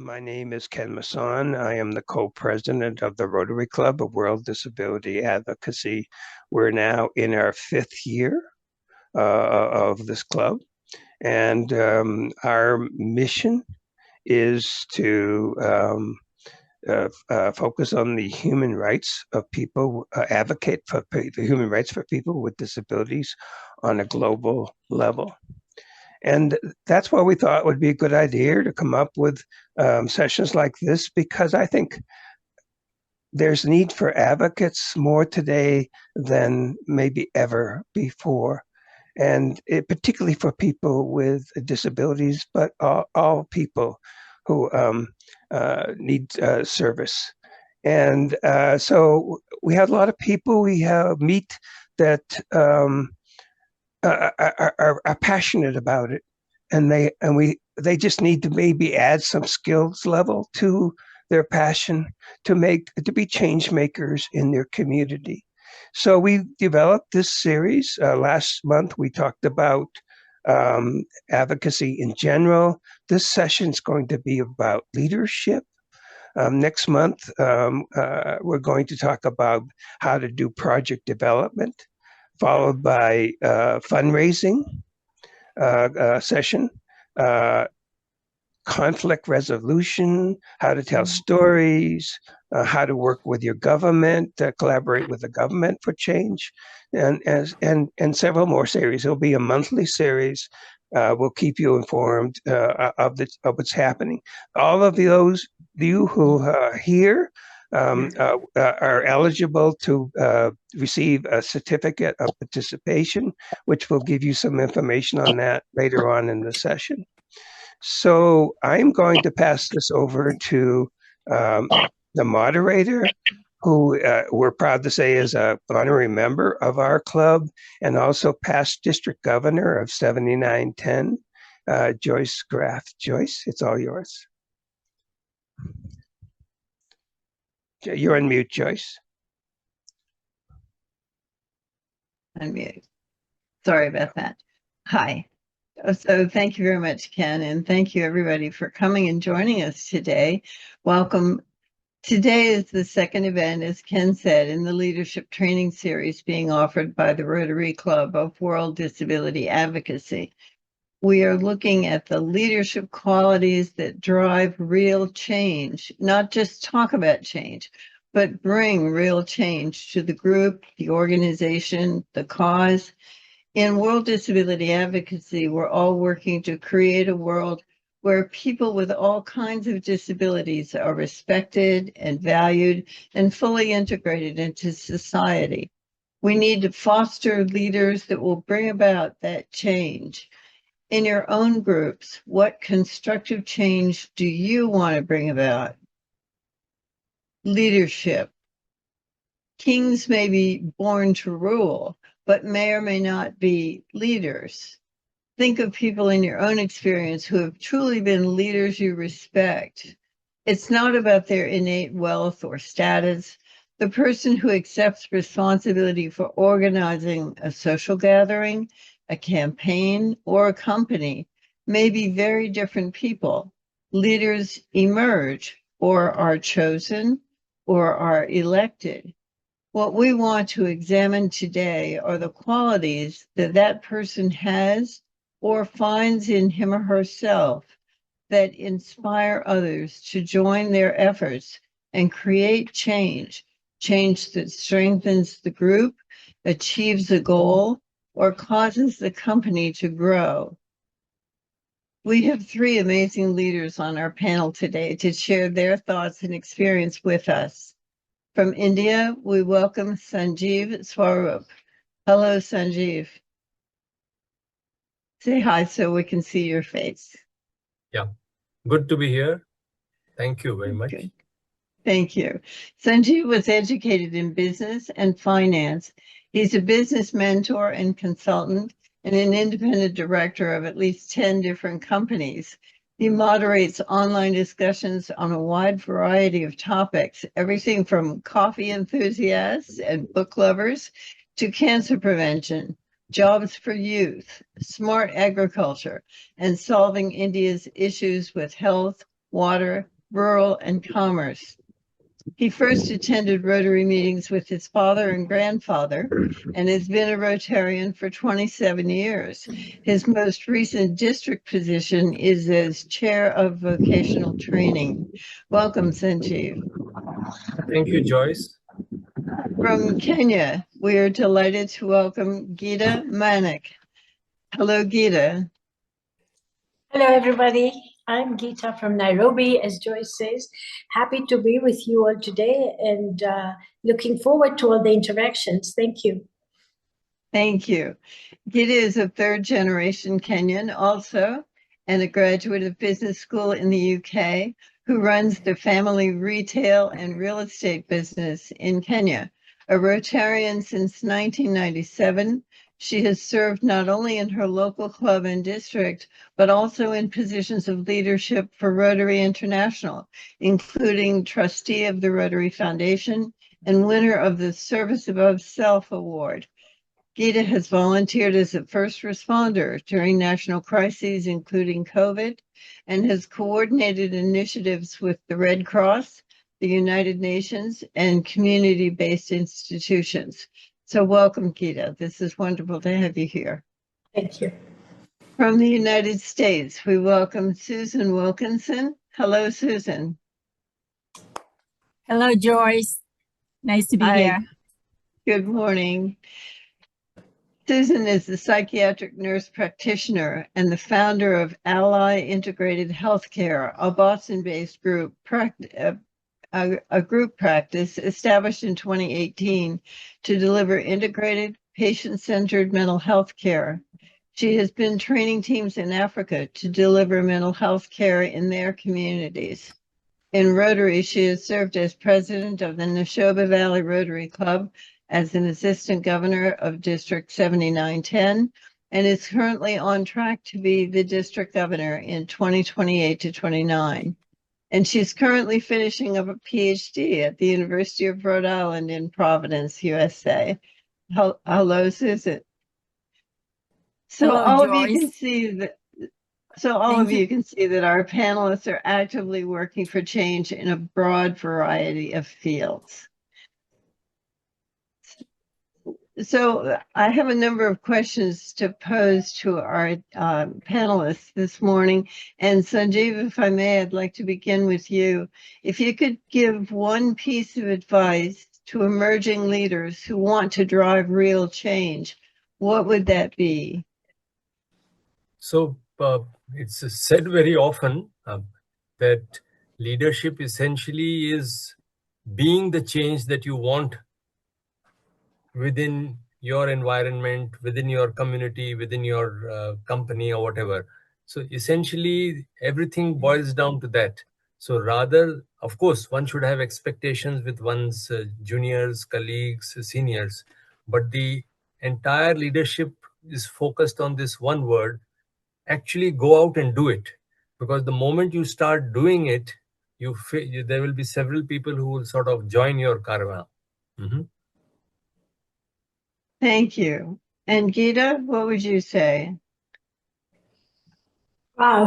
My name is Ken Masson. I am the co-president of the Rotary Club of World Disability Advocacy. We're now in our fifth year of this club, and our mission is to focus on the human rights of people, advocate for the human rights for people with disabilities on a global level. And that's why we thought it would be a good idea to come up with sessions like this, because I think there's need for advocates more today than maybe ever before. And particularly for people with disabilities, but all people who need service. And so we have a lot of people we meet that are passionate about it, and they just need to maybe add some skills level to their passion to be change makers in their community. So we developed this series. Last month we talked about advocacy in general. This session is going to be about leadership. Next month we're going to talk about how to do project development, followed by fundraising session, conflict resolution, how to tell stories, how to work with your government, collaborate with the government for change, and several more series. It'll be a monthly series. We'll keep you informed of what's happening. All of you who are here are eligible to receive a certificate of participation, which will give you some information on that later on in the session. So I'm going to pass this over to the moderator, who we're proud to say is an honorary member of our club and also past district governor of 7910, Joyce Graff. Joyce, it's all yours. You're on mute, Joyce. Unmute. Sorry about that. Hi. So thank you very much, Ken, and thank you everybody for coming and joining us today. Welcome. Today is the second event, as Ken said, in the leadership training series being offered by the Rotary Club of World Disability Advocacy. We are looking at the leadership qualities that drive real change, not just talk about change, but bring real change to the group, the organization, the cause. In World Disability Advocacy, we're all working to create a world where people with all kinds of disabilities are respected and valued and fully integrated into society. We need to foster leaders that will bring about that change. In your own groups, what constructive change do you want to bring about? Leadership. Kings may be born to rule, but may or may not be leaders. Think of people in your own experience who have truly been leaders you respect. It's not about their innate wealth or status. The person who accepts responsibility for organizing a social gathering, a campaign, or a company may be very different people. Leaders emerge or are chosen or are elected. What we want to examine today are the qualities that that person has or finds in him or herself that inspire others to join their efforts and create change, change that strengthens the group, achieves a goal, or causes the company to grow. We have three amazing leaders on our panel today to share their thoughts and experience with us. From India, we welcome Sanjiv Swarup. Hello, Sanjiv. Say hi so we can see your face. Yeah, good to be here. Thank you very much. Good. Thank you. Sanjiv was educated in business and finance. He's a business mentor and consultant and an independent director of at least 10 different companies. He moderates online discussions on a wide variety of topics, everything from coffee enthusiasts and book lovers to cancer prevention, jobs for youth, smart agriculture, and solving India's issues with health, water, rural, and commerce. He first attended Rotary meetings with his father and grandfather and has been a Rotarian for 27 years. His most recent district position is as chair of vocational training. Welcome, Sanjiv. Thank you, Joyce. From Kenya, we are delighted to welcome Geeta Manek. Hello, Geeta. Hello, everybody. I'm Geeta from Nairobi, as Joyce says. Happy to be with you all today and looking forward to all the interactions. Thank you. Thank you. Geeta is a third-generation Kenyan also, and a graduate of business school in the UK, who runs the family retail and real estate business in Kenya. A Rotarian since 1997, she has served not only in her local club and district, but also in positions of leadership for Rotary International, including trustee of the Rotary Foundation and winner of the Service Above Self Award. Geeta has volunteered as a first responder during national crises, including COVID, and has coordinated initiatives with the Red Cross, the United Nations, and community-based institutions. So welcome, Geeta. This is wonderful to have you here. Thank you. From the United States, we welcome Susan Wilkinson. Hello, Susan. Hello, Joyce. Nice to be here. Good morning. Susan is the psychiatric nurse practitioner and the founder of Ally Integrated Healthcare, a Boston-based group practice established in 2018 to deliver integrated, patient-centered mental health care. She has been training teams in Africa to deliver mental health care in their communities. In Rotary, she has served as president of the Neshoba Valley Rotary Club, as an assistant governor of District 7910, and is currently on track to be the district governor in 2028 to 29. And she's currently finishing up a PhD at the University of Rhode Island in Providence, USA. Hello, Susan. So Hello, all Joyce. of you can see that. So all of you can see that our panelists are actively working for change in a broad variety of fields. So I have a number of questions to pose to our panelists this morning. And Sanjiv, if I may, I'd like to begin with you. If you could give one piece of advice to emerging leaders who want to drive real change, what would that be? So it's said very often that leadership essentially is being the change that you want within your environment, within your community, within your company or whatever. So essentially, everything boils down to that. So rather, of course, one should have expectations with one's juniors, colleagues, seniors, but the entire leadership is focused on this one word: actually go out and do it. Because the moment you start doing it, there will be several people who will sort of join your caravan. Mm-hmm. Thank you. And Geeta, what would you say? Wow.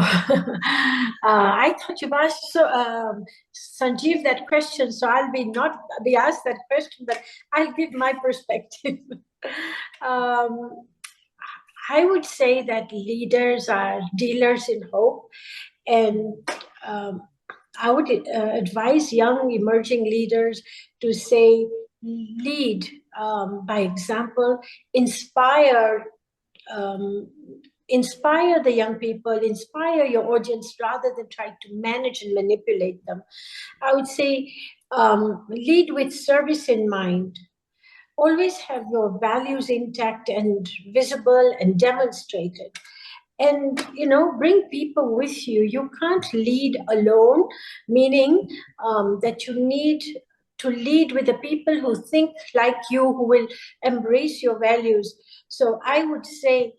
I thought you've asked Sanjiv that question, so I'll not be asked that question, but I'll give my perspective. I would say that leaders are dealers in hope, and I would advise young emerging leaders to say, lead by example, inspire the young people, inspire your audience rather than try to manage and manipulate them. I would say lead with service in mind. Always have your values intact and visible and demonstrated. And, bring people with you. You can't lead alone, meaning that you need to lead with the people who think like you, who will embrace your values. So I would say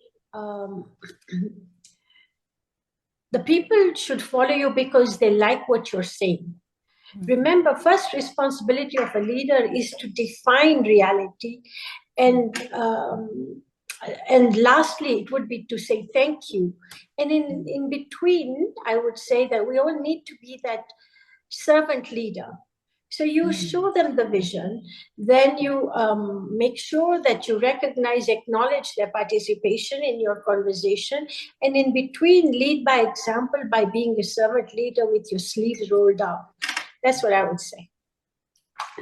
the people should follow you because they like what you're saying. Remember, first responsibility of a leader is to define reality, and lastly, it would be to say thank you. And in between, I would say that we all need to be that servant leader. So you show them the vision, then you make sure that you recognize, acknowledge their participation in your conversation, and in between lead by example by being a servant leader with your sleeves rolled up. That's what I would say.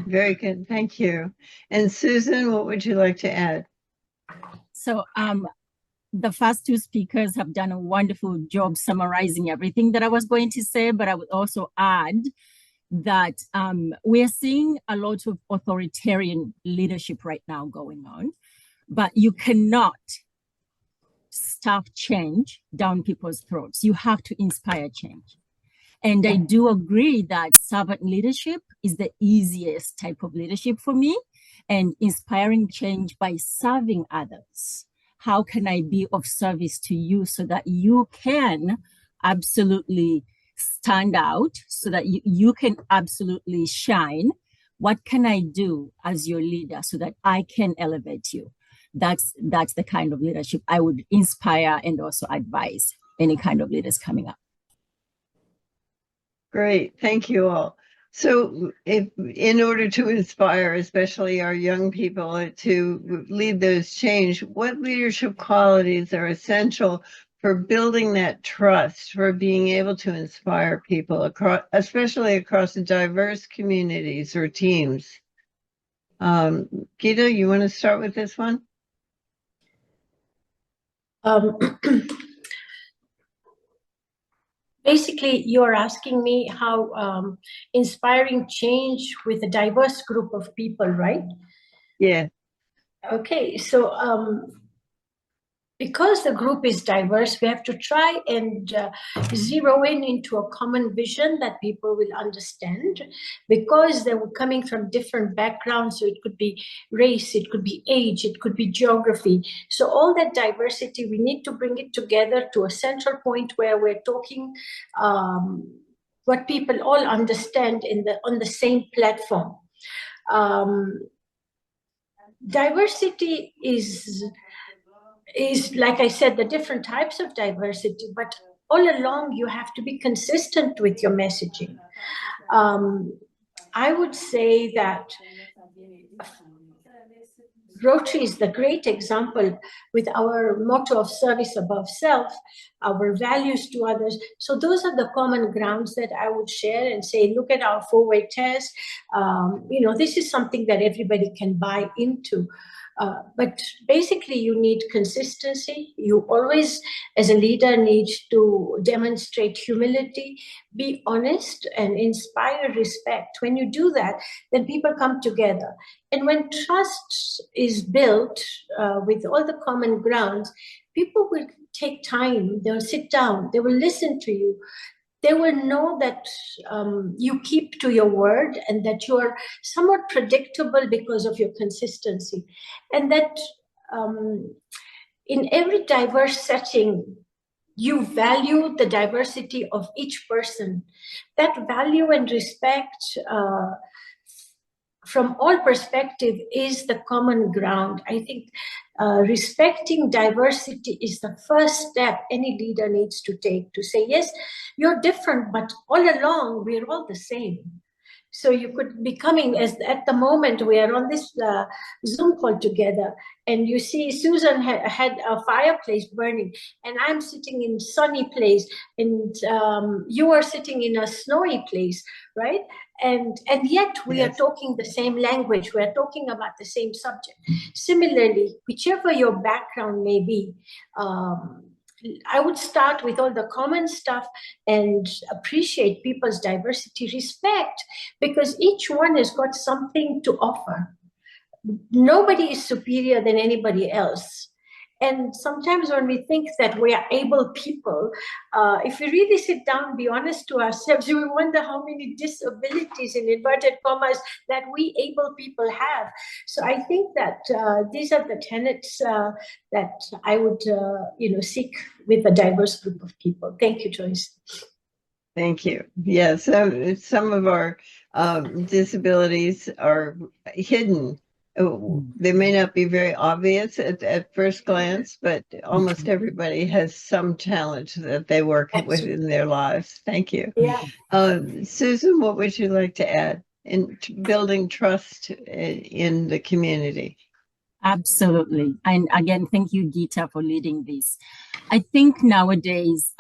Very good, thank you. And Susan, what would you like to add? So the first two speakers have done a wonderful job summarizing everything that I was going to say, but I would also add that we're seeing a lot of authoritarian leadership right now going on, but you cannot stuff change down people's throats. You have to inspire change. And I do agree that servant leadership is the easiest type of leadership for me, and inspiring change by serving others. How can I be of service to you so that you can absolutely stand out, so that you can absolutely shine? What can I do as your leader so that I can elevate you? That's the kind of leadership I would inspire and also advise any kind of leaders coming up. Great, thank you all. So in order to inspire, especially our young people, to lead those change, what leadership qualities are essential for building that trust, for being able to inspire people, especially across diverse communities or teams? Geeta, you want to start with this one? Basically, you're asking me how inspiring change with a diverse group of people, right? Yeah. Okay, so because the group is diverse, we have to try and zero in into a common vision that people will understand, because they were coming from different backgrounds. So it could be race, it could be age, it could be geography. So all that diversity, we need to bring it together to a central point where we're talking what people all understand on the same platform. Diversity is, like I said, the different types of diversity, but all along you have to be consistent with your messaging. I would say that Rotary is the great example with our motto of service above self, our values to others. So those are the common grounds that I would share and say, look at our 4-way test. This is something that everybody can buy into. But basically, you need consistency. You always, as a leader, need to demonstrate humility, be honest, and inspire respect. When you do that, then people come together. And when trust is built with all the common grounds, people will take time. They'll sit down. They will listen to you. They will know that you keep to your word and that you are somewhat predictable because of your consistency. And that in every diverse setting, you value the diversity of each person. That value and respect from all perspective is the common ground. I think respecting diversity is the first step any leader needs to take, to say, yes, you're different, but all along we're all the same. So you could be coming, as at the moment we are on this Zoom call together, and you see Susan had a fireplace burning, and I'm sitting in sunny place, and you are sitting in a snowy place, right? And yet we are talking the same language. We are talking about the same subject. Similarly, whichever your background may be, I would start with all the common stuff and appreciate people's diversity, respect, because each one has got something to offer. Nobody is superior than anybody else. And sometimes when we think that we are able people, if we really sit down and be honest to ourselves, we wonder how many disabilities, in inverted commas, that we able people have. So I think that these are the tenets that I would seek with a diverse group of people. Thank you, Joyce. Thank you. Yes, some of our disabilities are hidden They may not be very obvious at first glance, but almost everybody has some challenge that they work with in their lives. Thank you. Yeah. Susan, what would you like to add in building trust in the community? Absolutely. And again, thank you, Geeta, for leading this. I think nowadays,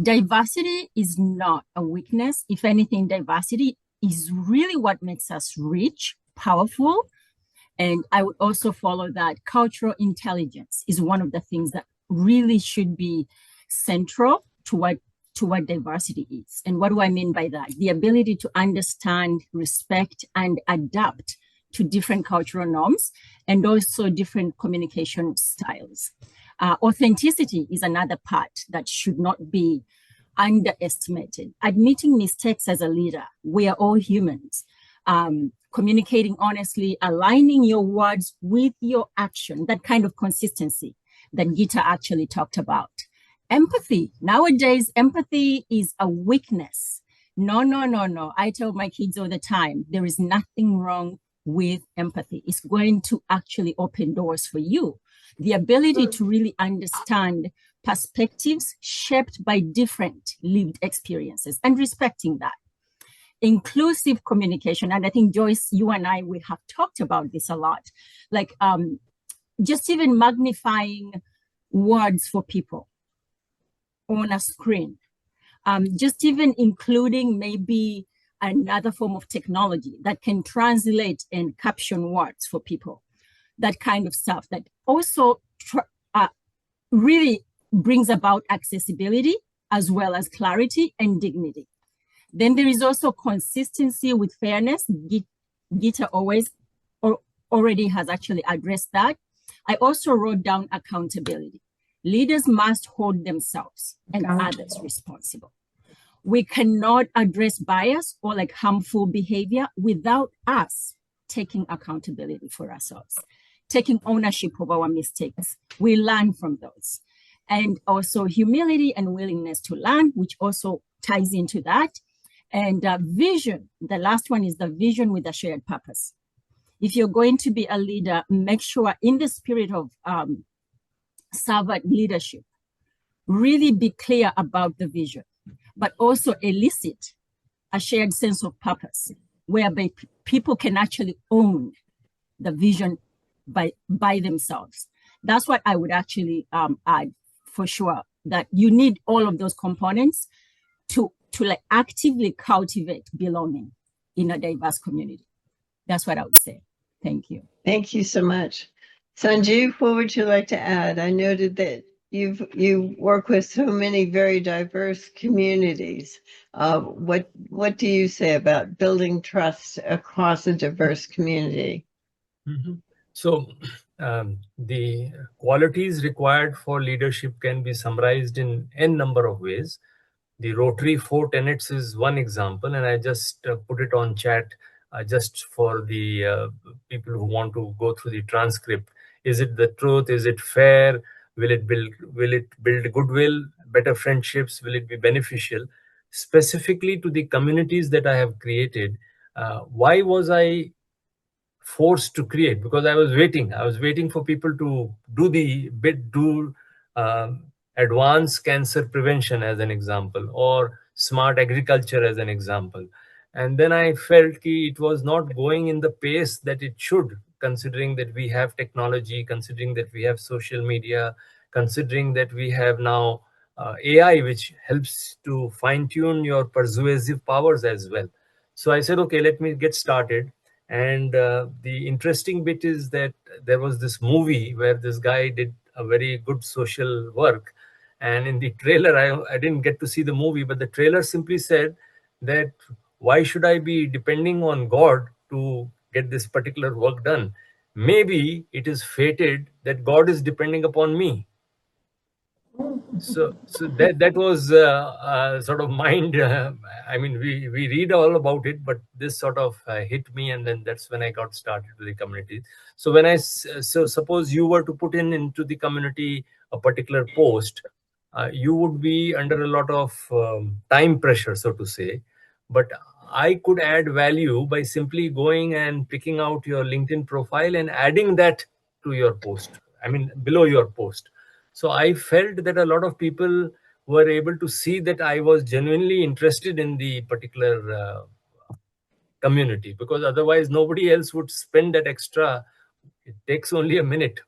diversity is not a weakness. If anything, diversity is really what makes us rich, powerful. And I would also follow that cultural intelligence is one of the things that really should be central to what diversity is. And what do I mean by that? The ability to understand, respect, and adapt to different cultural norms and also different communication styles. Authenticity is another part that should not be underestimated. Admitting mistakes as a leader, we are all humans. Communicating honestly, aligning your words with your action, that kind of consistency that Geeta actually talked about. Empathy. Nowadays, empathy is a weakness. No. I tell my kids all the time, there is nothing wrong with empathy. It's going to actually open doors for you. The ability to really understand perspectives shaped by different lived experiences and respecting that. Inclusive communication. And I think, Joyce, you and I, we have talked about this a lot. Like just even magnifying words for people on a screen. Just even including maybe another form of technology that can translate and caption words for people. That kind of stuff that also really brings about accessibility as well as clarity and dignity. Then there is also consistency with fairness. Geeta already has actually addressed that. I also wrote down accountability. Leaders must hold themselves and others responsible. We cannot address bias or like harmful behavior without us taking accountability for ourselves, taking ownership of our mistakes. We learn from those. And also humility and willingness to learn, which also ties into that. And vision, the last one is the vision with a shared purpose. If you're going to be a leader, make sure in the spirit of servant leadership, really be clear about the vision, but also elicit a shared sense of purpose, whereby people can actually own the vision by themselves. That's what I would actually add for sure, that you need all of those components to like actively cultivate belonging in a diverse community. That's what I would say. Thank you. Thank you so much. Sanjiv, what would you like to add? I noted that you work with so many very diverse communities. What do you say about building trust across a diverse community? Mm-hmm. So the qualities required for leadership can be summarized in n number of ways. The Rotary 4 tenets is one example, and I just put it on chat just for the people who want to go through the transcript. Is it the truth? Is it fair? Will it build goodwill, better friendships? Will it be beneficial? Specifically to the communities that I have created, why was I forced to create? Because I was waiting for people to do advanced cancer prevention as an example, or smart agriculture as an example. And then I felt it was not going in the pace that it should, considering that we have technology, considering that we have social media, considering that we have now AI, which helps to fine tune your persuasive powers as well. So I said, okay, let me get started. And the interesting bit is that there was this movie where this guy did a very good social work. And in the trailer, I didn't get to see the movie, but the trailer simply said that why should I be depending on God to get this particular work done? Maybe it is fated that God is depending upon me. So that was sort of mind. I mean, we read all about it, but this sort of hit me, and then that's when I got started with the community. So when so suppose you were to put into the community a particular post, you would be under a lot of time pressure, so to say. But I could add value by simply going and picking out your LinkedIn profile and adding that to your post. I mean, below your post. So I felt that a lot of people were able to see that I was genuinely interested in the particular community, because otherwise nobody else would spend that extra. It takes only a minute,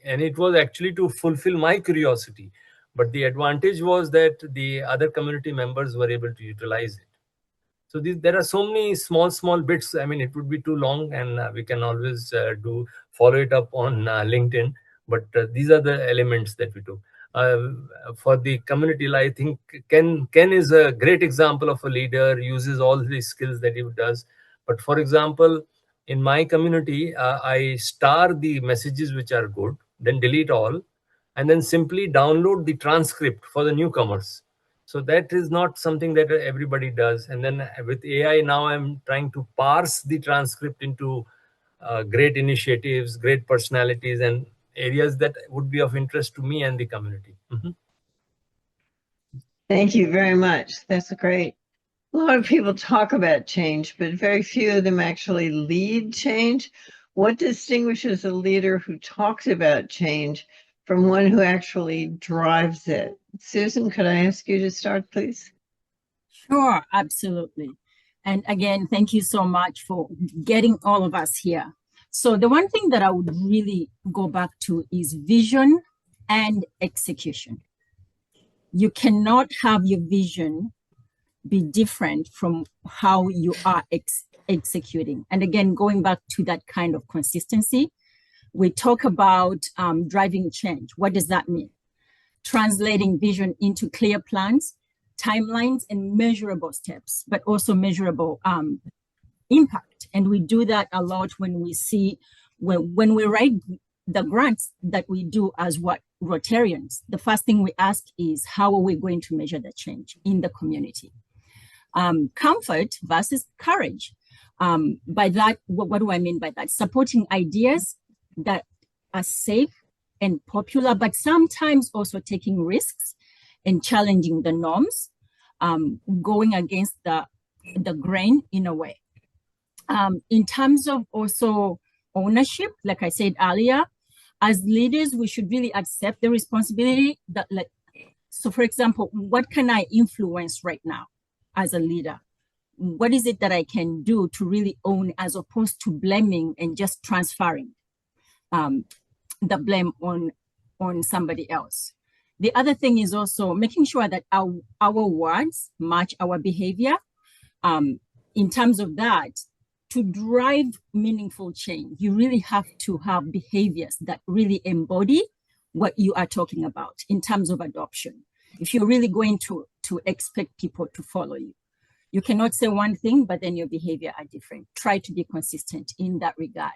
and it was actually to fulfill my curiosity. But the advantage was that the other community members were able to utilize it. So there are so many small bits. I mean, it would be too long, and we can always follow it up on LinkedIn. But these are the elements that we do. For the community, I think Ken is a great example of a leader, uses all the skills that he does. But for example, in my community, I star the messages which are good, then delete all, and then simply download the transcript for the newcomers. So that is not something that everybody does. And then with AI now, I'm trying to parse the transcript into great initiatives, great personalities, and areas that would be of interest to me and the community. Mm-hmm. Thank you very much. That's great. A lot of people talk about change, but very few of them actually lead change. What distinguishes a leader who talks about change from one who actually drives it? Susan, could I ask you to start, please? Sure, absolutely. And again, thank you so much for getting all of us here. So the one thing that I would really go back to is vision and execution. You cannot have your vision be different from how you are executing. And again, going back to that kind of consistency, we talk about driving change. What does that mean? Translating vision into clear plans, timelines, and measurable steps, but also measurable impact. And we do that a lot when we see, when we write the grants that we do as Rotarians, the first thing we ask is, how are we going to measure the change in the community? Comfort versus courage. By that, what do I mean by that? Supporting ideas that are safe and popular, but sometimes also taking risks and challenging the norms, going against the grain in a way. In terms of also ownership, like I said earlier, as leaders, we should really accept the responsibility that, so for example, what can I influence right now as a leader? What is it that I can do to really own, as opposed to blaming and just transferring the blame on somebody else? The other thing is also making sure that our words match our behavior. In terms of that, to drive meaningful change, you really have to have behaviors that really embody what you are talking about in terms of adoption. If you're really going to expect people to follow you, you cannot say one thing, but then your behavior are different. Try to be consistent in that regard.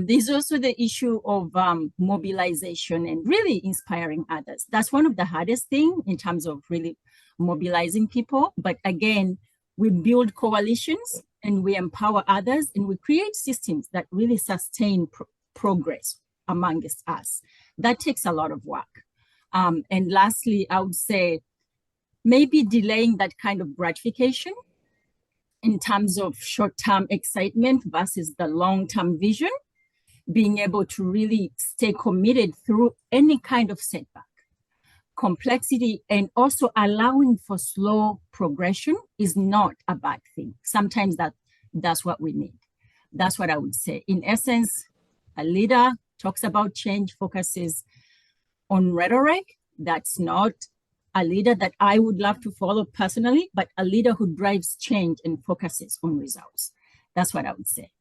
There's also the issue of mobilization and really inspiring others. That's one of the hardest things in terms of really mobilizing people. But again, we build coalitions and we empower others, and we create systems that really sustain progress amongst us. That takes a lot of work. And lastly, I would say maybe delaying that kind of gratification in terms of short-term excitement versus the long-term vision, being able to really stay committed through any kind of setback. Complexity and also allowing for slow progression is not a bad thing. Sometimes that's what we need. That's what I would say. In essence, a leader talks about change, focuses on rhetoric. That's not a leader that I would love to follow personally, but a leader who drives change and focuses on results. That's what I would say.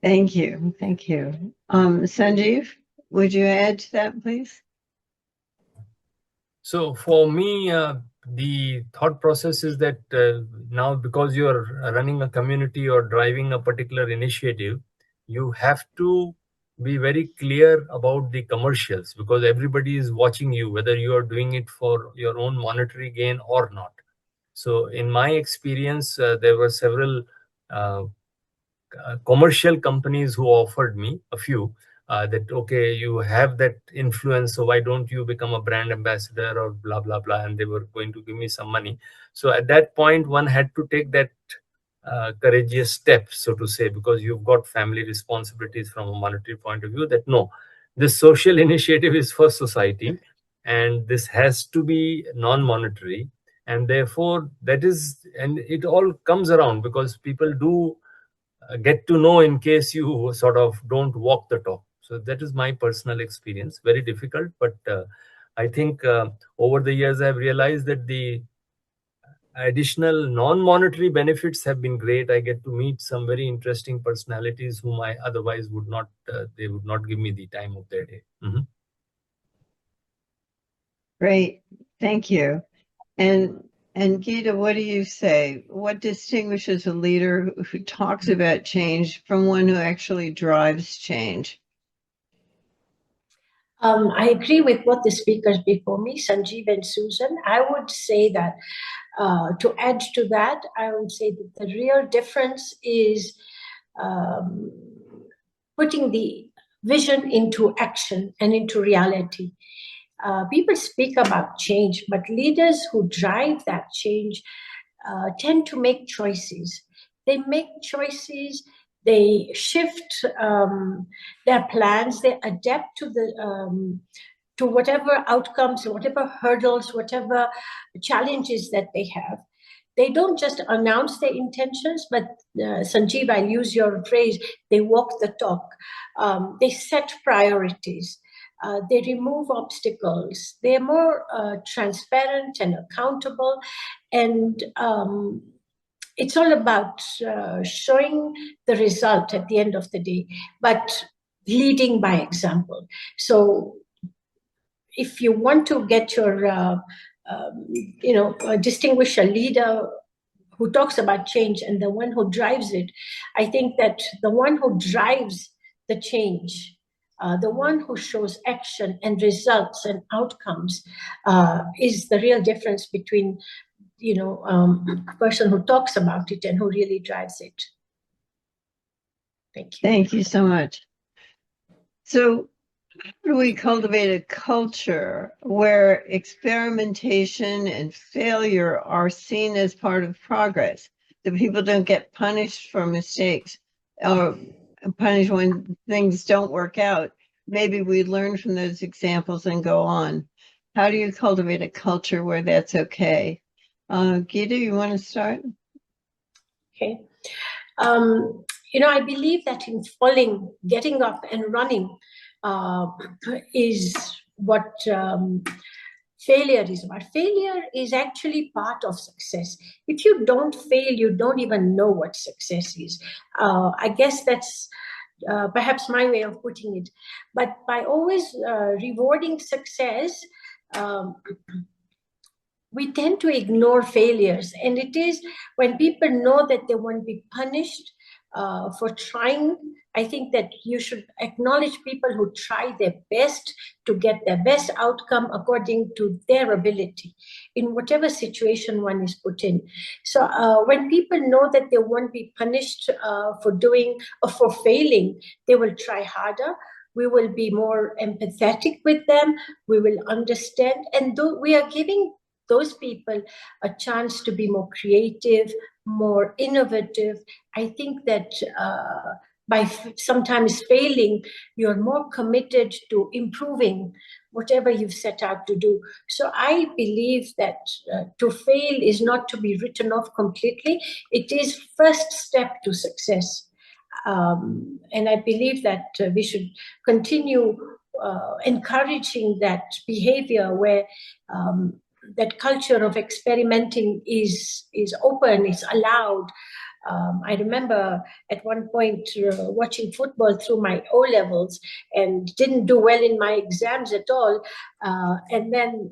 Thank you. Thank you. Sanjiv, would you add to that, please? So for me, the thought process is that now, because you're running a community or driving a particular initiative, you have to be very clear about the commercials, because everybody is watching you, whether you are doing it for your own monetary gain or not. So in my experience, there were several commercial companies who offered me a few, that, okay, you have that influence, so why don't you become a brand ambassador or blah, blah, blah. And they were going to give me some money. So at that point, one had to take that courageous step, so to say, because you've got family responsibilities from a monetary point of view, that no, this social initiative is for society and this has to be non-monetary. And therefore that is, and it all comes around because people do get to know in case you sort of don't walk the talk. So that is my personal experience. Very difficult, but I think over the years I've realized that the additional non-monetary benefits have been great. I get to meet some very interesting personalities whom I otherwise would not, they would not give me the time of their day. Mm-hmm. Great, thank you. And Geeta, what do you say? What distinguishes a leader who talks about change from one who actually drives change? I agree with what the speakers before me, Sanjiv and Susan. I would say that to add to that, I would say that the real difference is putting the vision into action and into reality. People speak about change, but leaders who drive that change tend to make choices. They make choices, they shift their plans, they adapt to the to whatever outcomes, whatever hurdles, whatever challenges that they have. They don't just announce their intentions, but Sanjiv, I'll use your phrase, they walk the talk. They set priorities. They remove obstacles. They're more transparent and accountable. And it's all about showing the result at the end of the day, but leading by example. So if you want to get your, distinguish a leader who talks about change and the one who drives it, I think that the one who drives the change, the one who shows action and results and outcomes is the real difference between, a person who talks about it and who really drives it. Thank you. Thank you so much. So how do we cultivate a culture where experimentation and failure are seen as part of progress? That people don't get punished for mistakes or punished when things don't work out. Maybe we learn from those examples and go on. How do you cultivate a culture where that's okay? Geeta, you want to start? Okay. I believe that in falling, getting up and running is what failure is about. Failure is actually part of success. If you don't fail, you don't even know what success is. I guess that's perhaps my way of putting it. But by always rewarding success, we tend to ignore failures. And it is when people know that they won't be punished for trying, I think that you should acknowledge people who try their best to get their best outcome according to their ability in whatever situation one is put in. So when people know that they won't be punished for doing or for failing, they will try harder. We will be more empathetic with them. We will understand. And we are giving those people a chance to be more creative, more innovative. I think that by sometimes failing, you're more committed to improving whatever you've set out to do. So I believe that to fail is not to be written off completely. It is first step to success. And I believe that we should continue encouraging that behavior where that culture of experimenting is open, is allowed. I remember at one point watching football through my O-levels and didn't do well in my exams at all. And then,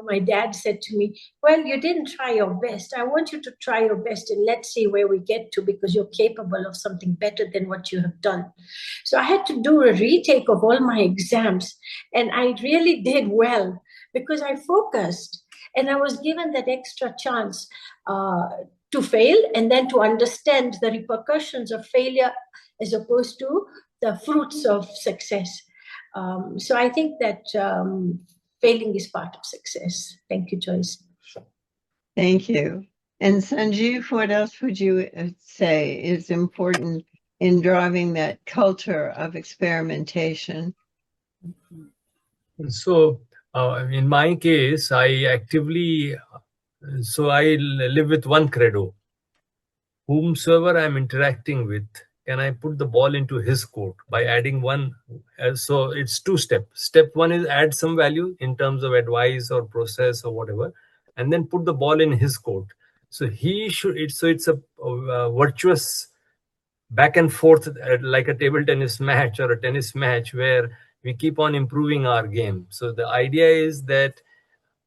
my dad said to me, well, you didn't try your best. I want you to try your best and let's see where we get to, because you're capable of something better than what you have done. So I had to do a retake of all my exams, and I really did well because I focused and I was given that extra chance to fail and then to understand the repercussions of failure as opposed to the fruits of success. So I think that failing is part of success. Thank you, Joyce. Thank you. And Sanjiv, what else would you say is important in driving that culture of experimentation? So in my case, I actively, I live with one credo. Whomsoever I'm interacting with, can I put the ball into his court by adding one? So it's two steps. Step one is add some value in terms of advice or process or whatever, and then put the ball in his court. So he should. It's a virtuous back and forth, like a table tennis match or a tennis match, where we keep on improving our game. So the idea is that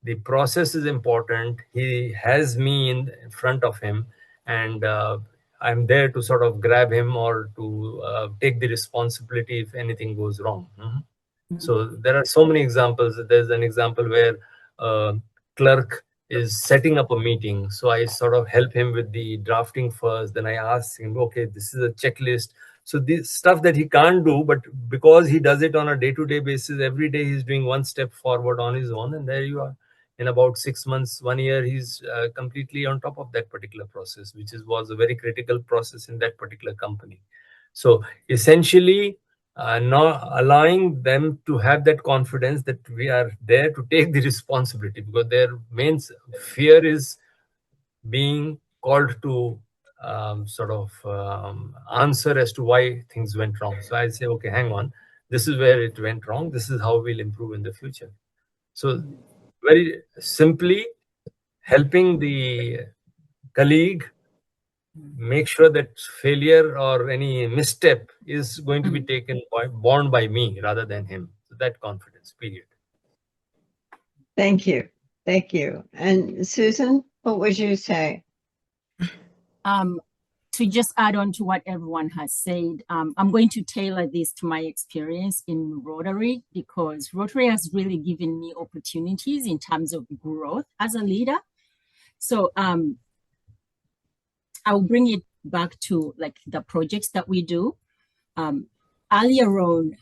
the process is important. He has me in front of him, and I'm there to sort of grab him or to take the responsibility if anything goes wrong. So there are so many examples. There's an example where clerk is setting up a meeting. So I sort of help him with the drafting first. Then I ask him, okay, this is a checklist. So this stuff that he can't do, but because he does it on a day-to-day basis, every day he's doing one step forward on his own. And there you are. In about 6 months, 1 year, he's completely on top of that particular process, which was a very critical process in that particular company. So essentially, not allowing them to have that confidence that we are there to take the responsibility, because their main fear is being called to answer as to why things went wrong. So I say, okay, hang on, this is where it went wrong. This is how we'll improve in the future. So very simply helping the colleague make sure that failure or any misstep is going to be borne by me rather than him. So that confidence, period. Thank you. Thank you. And Susan, what would you say? To just add on to what everyone has said, I'm going to tailor this to my experience in Rotary, because Rotary has really given me opportunities in terms of growth as a leader. So I'll bring it back to like the projects that we do. Earlier on,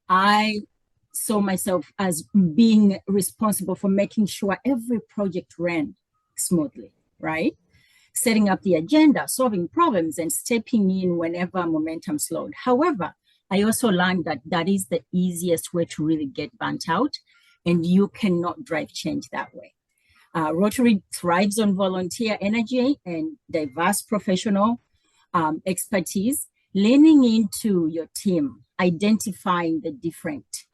I saw myself as being responsible for making sure every project ran smoothly, right? Setting up the agenda, solving problems, and stepping in whenever momentum slowed. However, I also learned that that is the easiest way to really get burnt out, and you cannot drive change that way. Rotary thrives on volunteer energy and diverse professional expertise, leaning into your team, identifying the different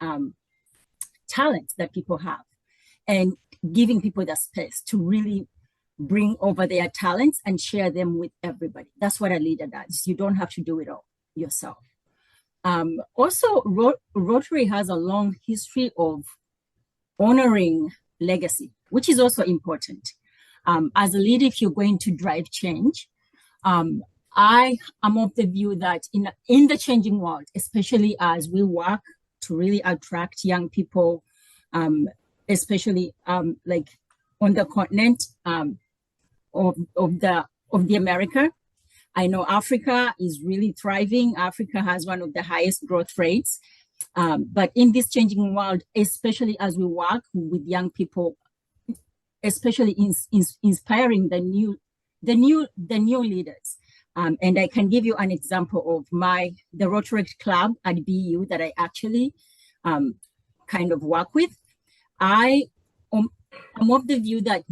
talents that people have, and giving people the space to really bring over their talents and share them with everybody. That's what a leader does. You don't have to do it all yourself. Also, Rotary has a long history of honoring legacy, which is also important. As a leader, if you're going to drive change, I am of the view that in the changing world, especially as we work to really attract young people, especially like on the continent of the America. I know Africa is really thriving. Africa has one of the highest growth rates. But in this changing world, especially as we work with young people, especially inspiring the new leaders. And I can give you an example of the Rotary Club at BU that I actually kind of work with. I'm of the view that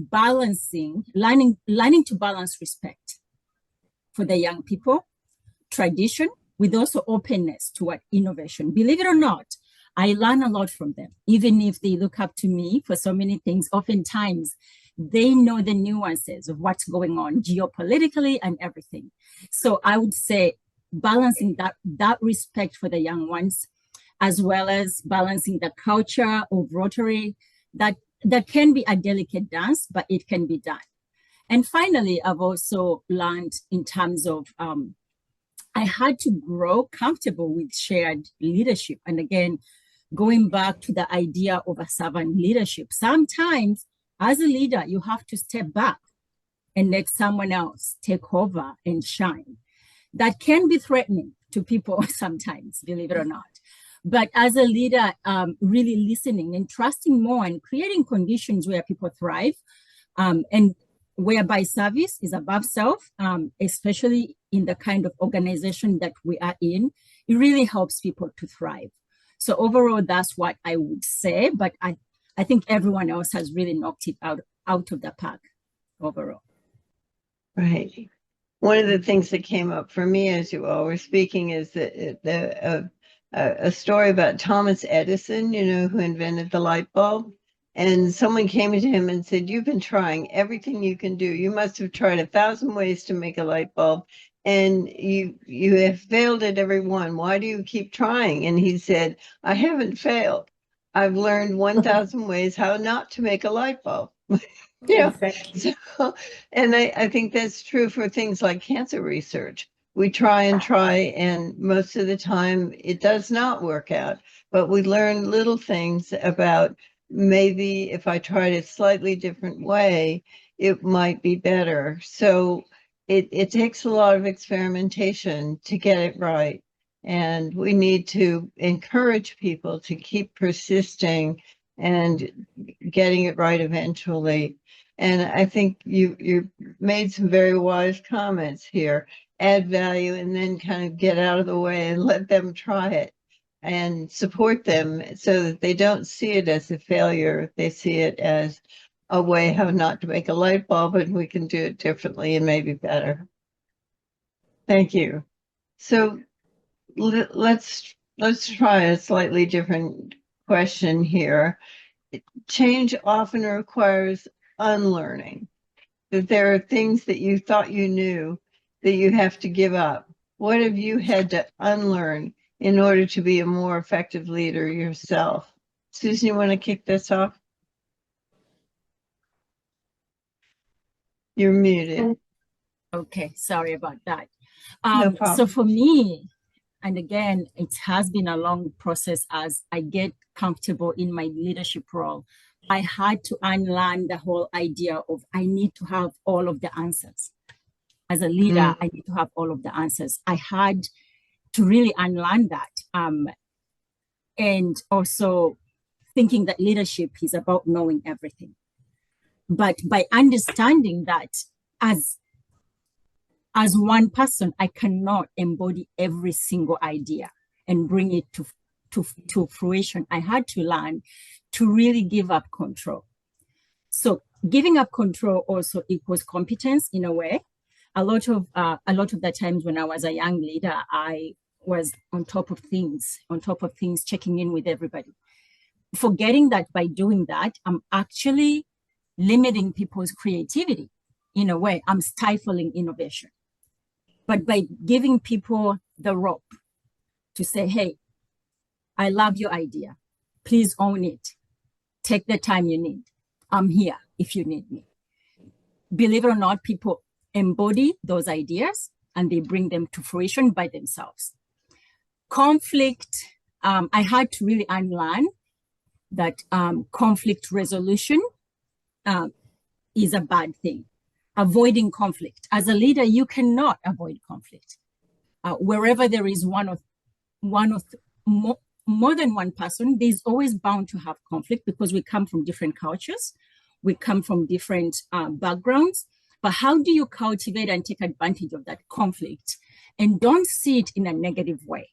learning to balance respect for the young people, tradition, with also openness toward innovation. Believe it or not, I learn a lot from them. Even if they look up to me for so many things, oftentimes they know the nuances of what's going on geopolitically and everything. So I would say balancing that respect for the young ones, as well as balancing the culture of Rotary, that can be a delicate dance, but it can be done. And finally, I've also learned in terms of I had to grow comfortable with shared leadership. And again, going back to the idea of a servant leadership, sometimes as a leader, you have to step back and let someone else take over and shine. That can be threatening, to people sometimes, believe it or not. But as a leader, really listening and trusting more and creating conditions where people thrive, and whereby service is above self, especially in the kind of organization that we are in, it really helps people to thrive. So overall, that's what I would say, but I think everyone else has really knocked it out of the park overall. Right. One of the things that came up for me as you all were speaking is that a story about Thomas Edison, who invented the light bulb. And someone came to him and said, "You've been trying everything you can do. You must have tried 1,000 ways to make a light bulb, and you have failed at every one. Why do you keep trying?" And he said, "I haven't failed. I've learned 1,000 ways how not to make a light bulb." Exactly. So, and I think that's true for things like cancer research. We try and try, and most of the time it does not work out. But we learn little things about maybe if I tried a slightly different way, it might be better. So it takes a lot of experimentation to get it right. And we need to encourage people to keep persisting and getting it right eventually. And I think you made some very wise comments here. Add value and then kind of get out of the way and let them try it and support them so that they don't see it as a failure. They see it as a way how not to make a light bulb, and we can do it differently and maybe better. Thank you. So let's try a slightly different question here. Change often requires unlearning, that there are things that you thought you knew that you have to give up. What have you had to unlearn in order to be a more effective leader yourself? Susan, you want to kick this off? You're muted. Okay, sorry about that. No problem. So for me, and again, it has been a long process as I get comfortable in my leadership role. I had to unlearn the whole idea of I need to have all of the answers. As a leader, I need to have all of the answers. I had to really unlearn that. And also thinking that leadership is about knowing everything. But by understanding that as one person, I cannot embody every single idea and bring it to fruition. I had to learn to really give up control. So giving up control also equals competence in a way. A lot of the times when I was a young leader, I was on top of things, checking in with everybody. Forgetting that by doing that, I'm actually limiting people's creativity. In a way, I'm stifling innovation. But by giving people the rope to say, "Hey, I love your idea. Please own it. Take the time you need. I'm here if you need me." Believe it or not, people embody those ideas and they bring them to fruition by themselves. Conflict, I had to really unlearn that conflict resolution is a bad thing. Avoiding conflict. As a leader, you cannot avoid conflict. Wherever there is more than one person, there's always bound to have conflict because we come from different cultures. We come from different backgrounds. But how do you cultivate and take advantage of that conflict and don't see it in a negative way,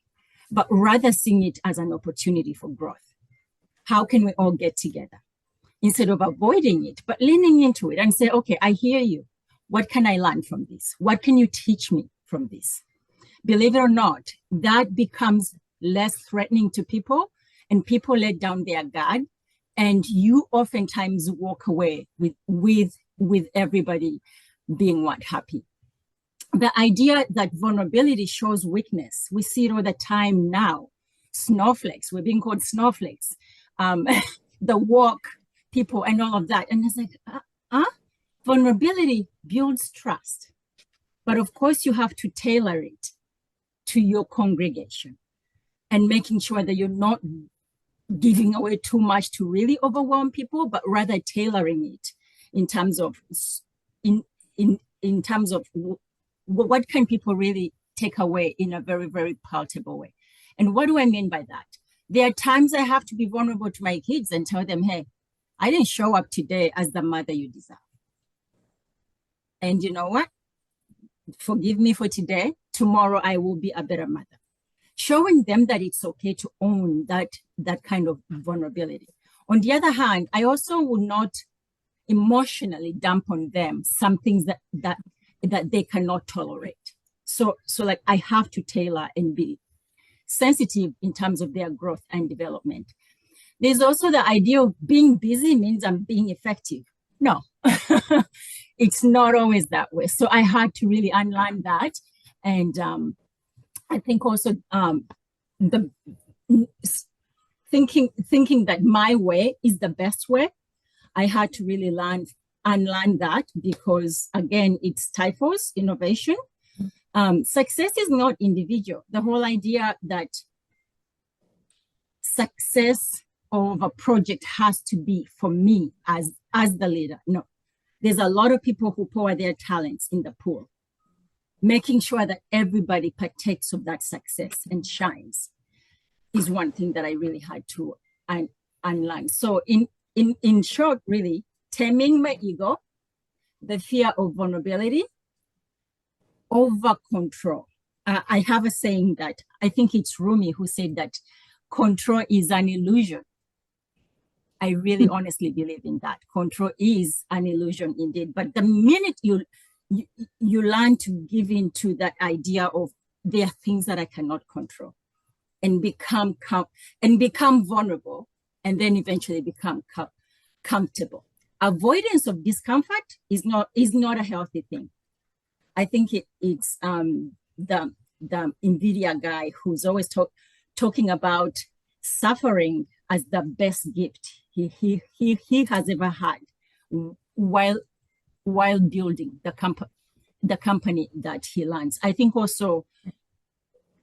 but rather seeing it as an opportunity for growth? How can we all get together instead of avoiding it, but leaning into it and say, "Okay, I hear you. What can I learn from this? What can you teach me from this?" Believe it or not, that becomes less threatening to people and people let down their guard. And you oftentimes walk away with everybody being happy. The idea that vulnerability shows weakness, we see it all the time now. Snowflakes, we're being called snowflakes. The walk people and all of that. And it's like, vulnerability builds trust. But of course, you have to tailor it to your congregation and making sure that you're not giving away too much to really overwhelm people, but rather tailoring it in terms of in terms of what can people really take away in a very, very palatable way. And what do I mean by that? There are times I have to be vulnerable to my kids and tell them, hey, I didn't show up today as the mother you deserve. And you know what? Forgive me for today. Tomorrow I will be a better mother. Showing them that it's okay to own that kind of vulnerability. On the other hand, I also will not emotionally dump on them some things that they cannot tolerate. So like I have to tailor and be sensitive in terms of their growth and development. There's also the idea of being busy means I'm being effective. No, it's not always that way. So I had to really unlearn that. And I think also the thinking that my way is the best way, I had to really unlearn that, because again, it stifles innovation. Success is not individual. The whole idea that success of a project has to be for me as the leader. No, there's a lot of people who pour their talents in the pool, making sure that everybody partakes of that success and shines is one thing that I really had to unlearn. So in short, really, taming my ego, the fear of vulnerability, over control. I have a saying that I think it's Rumi who said that control is an illusion. I really honestly believe in that. Control is an illusion indeed. But the minute you learn to give in to that idea of there are things that I cannot control, and become vulnerable, and then eventually become comfortable. Avoidance of discomfort is not a healthy thing. I think it's the NVIDIA guy who's always talking about suffering as the best gift he has ever had while building the company that he learns. I think also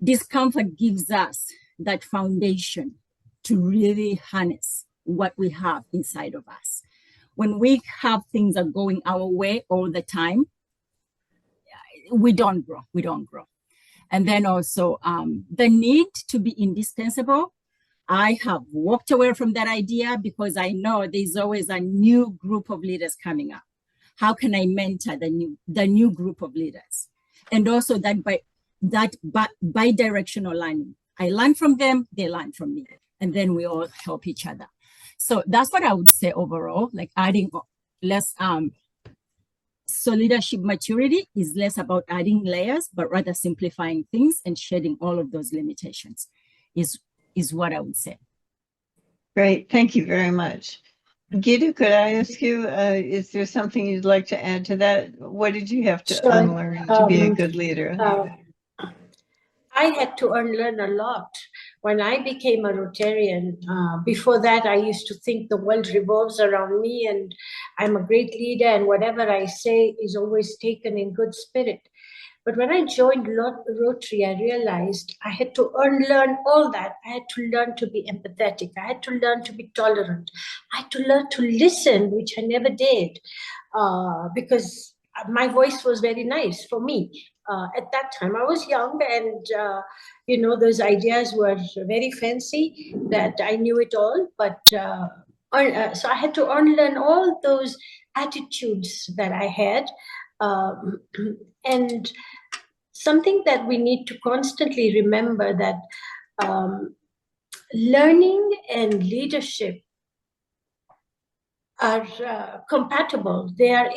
discomfort gives us that foundation to really harness what we have inside of us. When we have things are going our way all the time, we don't grow. And then also the need to be indispensable. I have walked away from that idea because I know there's always a new group of leaders coming up. How can I mentor the new group of leaders? And also that bi-directional learning. I learn from them, they learn from me, and then we all help each other. So that's what I would say overall, like adding less, so leadership maturity is less about adding layers, but rather simplifying things and shedding all of those limitations is what I would say. Great, thank you very much. Geeta, could I ask you, is there something you'd like to add to that? What did you have to unlearn to be a good leader? I had to unlearn a lot. When I became a Rotarian, before that, I used to think the world revolves around me and I'm a great leader and whatever I say is always taken in good spirit. But when I joined Rotary, I realized I had to unlearn all that. I had to learn to be empathetic. I had to learn to be tolerant. I had to learn to listen, which I never did, because my voice was very nice for me. At that time, I was young and, those ideas were very fancy that I knew it all. But so I had to unlearn all those attitudes that I had. And something that we need to constantly remember that learning and leadership are compatible. They are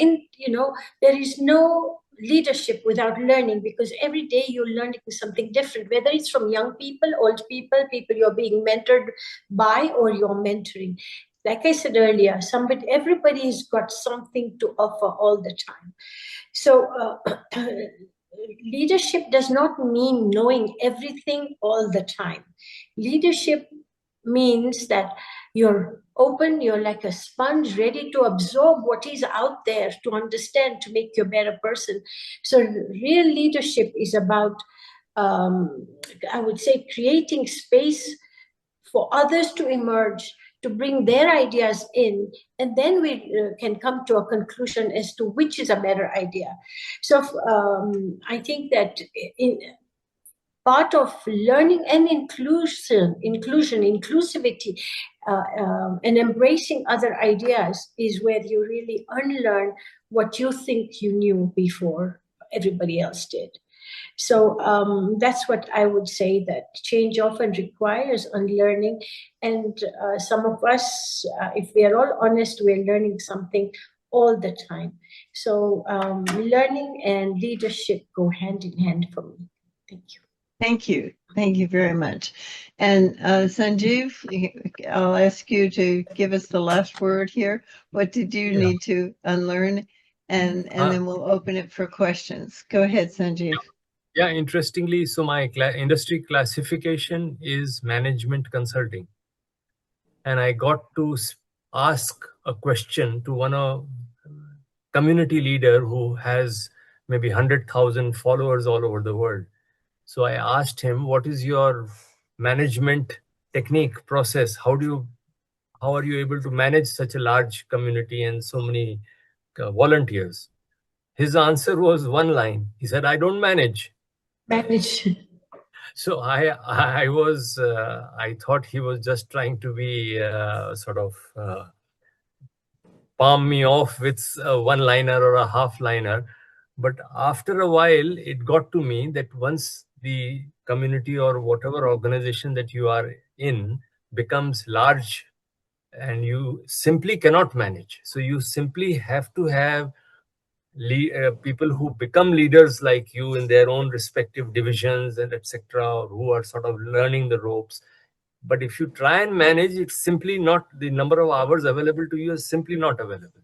there is no leadership without learning, because every day you're learning something different, whether it's from young people, old people you're being mentored by, or you're mentoring. Like I said earlier, everybody's got something to offer all the time. So leadership does not mean knowing everything all the time. Leadership means that you're open, you're like a sponge, ready to absorb what is out there, to understand, to make you a better person. So real leadership is about, I would say, creating space for others to emerge, to bring their ideas in, and then we can come to a conclusion as to which is a better idea. So I think that part of learning and inclusivity, and embracing other ideas is where you really unlearn what you think you knew before everybody else did. So that's what I would say, that change often requires unlearning. And some of us, if we are all honest, we're learning something all the time. So learning and leadership go hand in hand for me. Thank you. Thank you. Thank you very much. And Sanjiv, I'll ask you to give us the last word here. What did you need to unlearn? And then we'll open it for questions. Go ahead, Sanjiv. Yeah, interestingly, so my industry classification is management consulting. And I got to ask a question to one of community leader who has maybe 100,000 followers all over the world. So I asked him, what is your management technique process? How are you able to manage such a large community and so many volunteers? His answer was one line. He said, I don't manage. So I thought he was just trying to be sort of palm me off with a one-liner or a half-liner. But after a while, it got to me that once the community or whatever organization that you are in becomes large, and you simply cannot manage. So you simply have to have people who become leaders like you in their own respective divisions and etc., or who are sort of learning the ropes. But if you try and manage, it's simply not, the number of hours available to you is simply not available.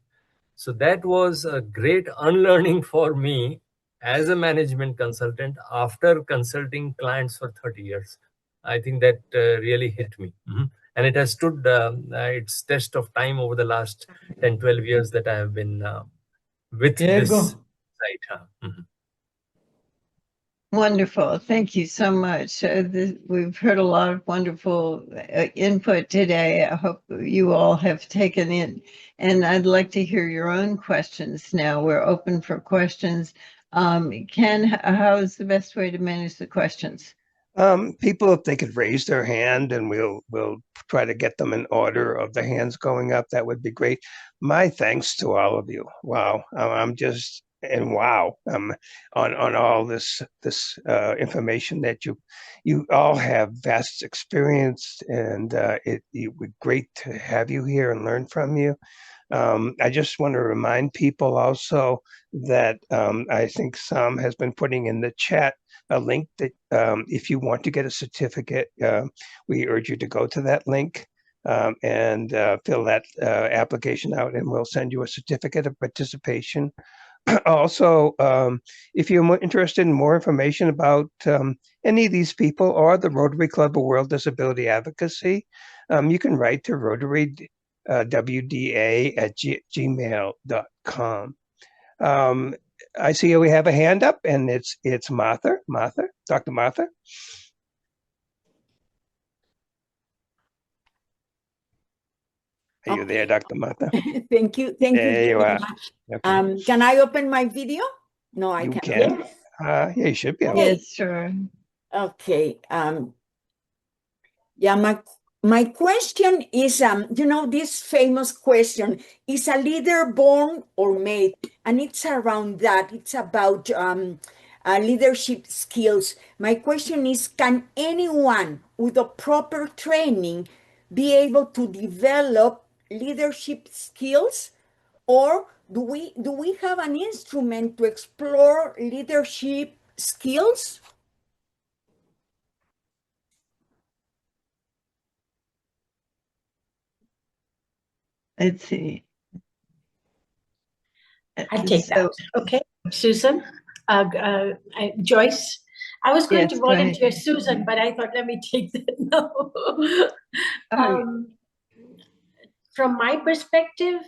So that was a great unlearning for me as a management consultant after consulting clients for 30 years. I think that really hit me. And it has stood its test of time over the last 10, 12 years that I have been with this site. Wonderful. Thank you so much. We've heard a lot of wonderful input today. I hope you all have taken in. And I'd like to hear your own questions now. We're open for questions. Ken, how's the best way to manage the questions? People, if they could raise their hand, and we'll try to get them in order of the hands going up, that would be great. My thanks to all of you. Wow, I'm just wow on all this information that you all have vast experience, and it would be great to have you here and learn from you. I just want to remind people also that I think Sam has been putting in the chat a link that if you want to get a certificate, we urge you to go to that link and fill that application out, and we'll send you a certificate of participation. Also, if you're interested in more information about any of these people or the Rotary Club of World Disability Advocacy, you can write to Rotary wda@gmail.com. I see we have a hand up, and it's Martha, Dr. Martha. Are you there, Dr. Martha? Thank you very much. Okay. Can I open my video? No, I can't. Can. Yeah, you should be able to. Yes, sure. Okay. Yeah, my question is, this famous question, is a leader born or made? And it's around that. It's about leadership skills. My question is, can anyone with a proper training be able to develop leadership skills? Or do we have an instrument to explore leadership skills? Let's see. I take that. Okay, Susan, Joyce. I was going to volunteer Susan, but I thought, let me take that now. From my perspective,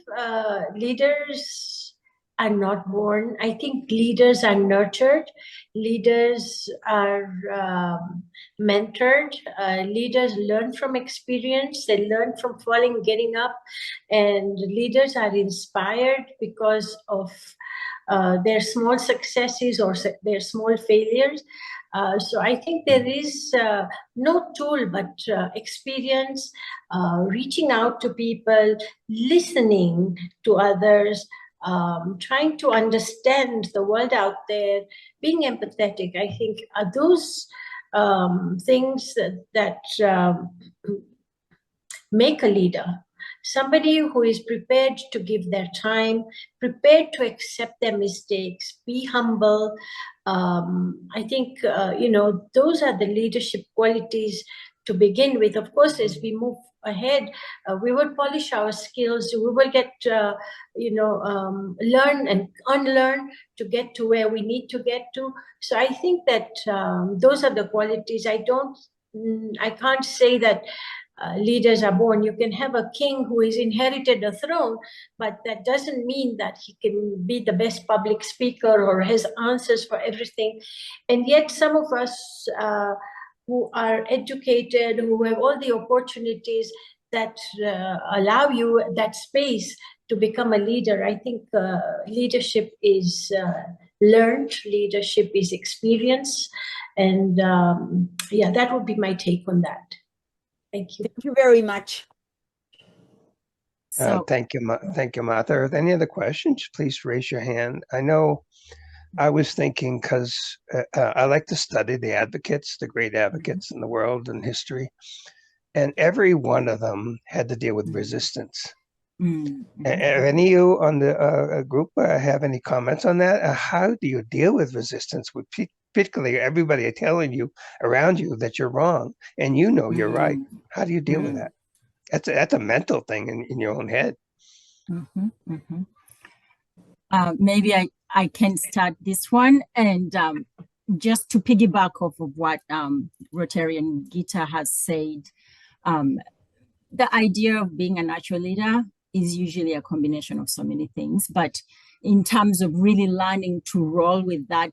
leaders are not born. I think leaders are nurtured. Leaders are mentored. Leaders learn from experience. They learn from falling, getting up. And leaders are inspired because of their small successes or their small failures. So I think there is no tool but experience, reaching out to people, listening to others, trying to understand the world out there, being empathetic. I think are those things that make a leader. Somebody who is prepared to give their time, prepared to accept their mistakes, be humble. I think, those are the leadership qualities to begin with. Of course, as we move ahead, we will polish our skills. We will get, learn and unlearn to get to where we need to get to. So I think that those are the qualities. I can't say that leaders are born. You can have a king who has inherited a throne, but that doesn't mean that he can be the best public speaker or has answers for everything. And yet some of us who are educated, who have all the opportunities that allow you that space to become a leader. I think leadership is learned, leadership is experience. And that would be my take on that. Thank you. Thank you very much. Thank you, Martha. Any other questions? Please raise your hand. I know I was thinking, because I like to study the advocates, the great advocates in the world and history, and every one of them had to deal with resistance. Mm-hmm. Any of you on the group have any comments on that? How do you deal with resistance with particularly everybody telling you around you that you're wrong and you know you're right? How do you deal with that? That's a mental thing in your own head. Mm-hmm. Mm-hmm. Maybe I can start this one, and just to piggyback off of what Rotarian Geeta has said, the idea of being a natural leader is usually a combination of so many things. But in terms of really learning to roll with that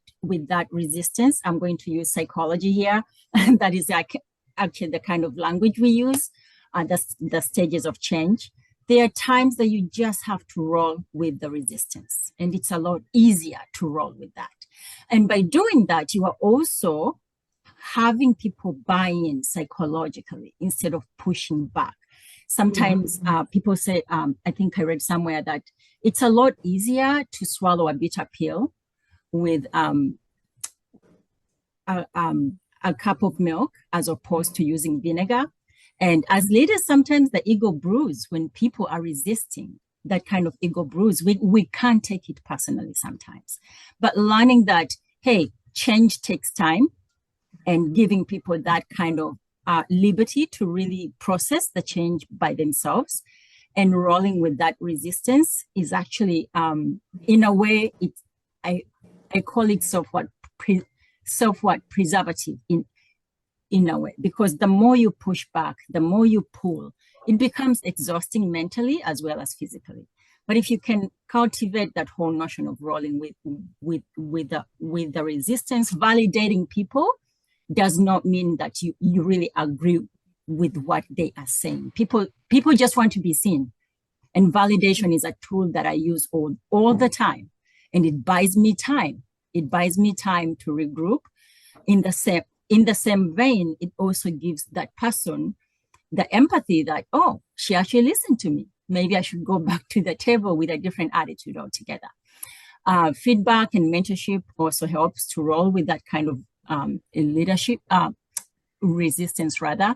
resistance, I'm going to use psychology here. That is actually the kind of language we use, the stages of change. There are times that you just have to roll with the resistance, and it's a lot easier to roll with that. And by doing that, you are also having people buy in psychologically instead of pushing back. Sometimes people say, I think I read somewhere that it's a lot easier to swallow a bitter pill with a cup of milk as opposed to using vinegar. And as leaders, sometimes the ego bruise when people are resisting, that kind of ego bruise, we can't take it personally sometimes. But learning that, hey, change takes time, and giving people that kind of liberty to really process the change by themselves, and rolling with that resistance is actually, in a way, I call it somewhat preservative in a way, because the more you push back, the more you pull, it becomes exhausting mentally as well as physically. But if you can cultivate that whole notion of rolling with the resistance, validating people does not mean that you really agree with what they are saying. People just want to be seen. And validation is a tool that I use all the time. And it buys me time. It buys me time to regroup. In the same vein, it also gives that person the empathy that, oh, she actually listened to me. Maybe I should go back to the table with a different attitude altogether. Feedback and mentorship also helps to roll with that kind of leadership, resistance rather,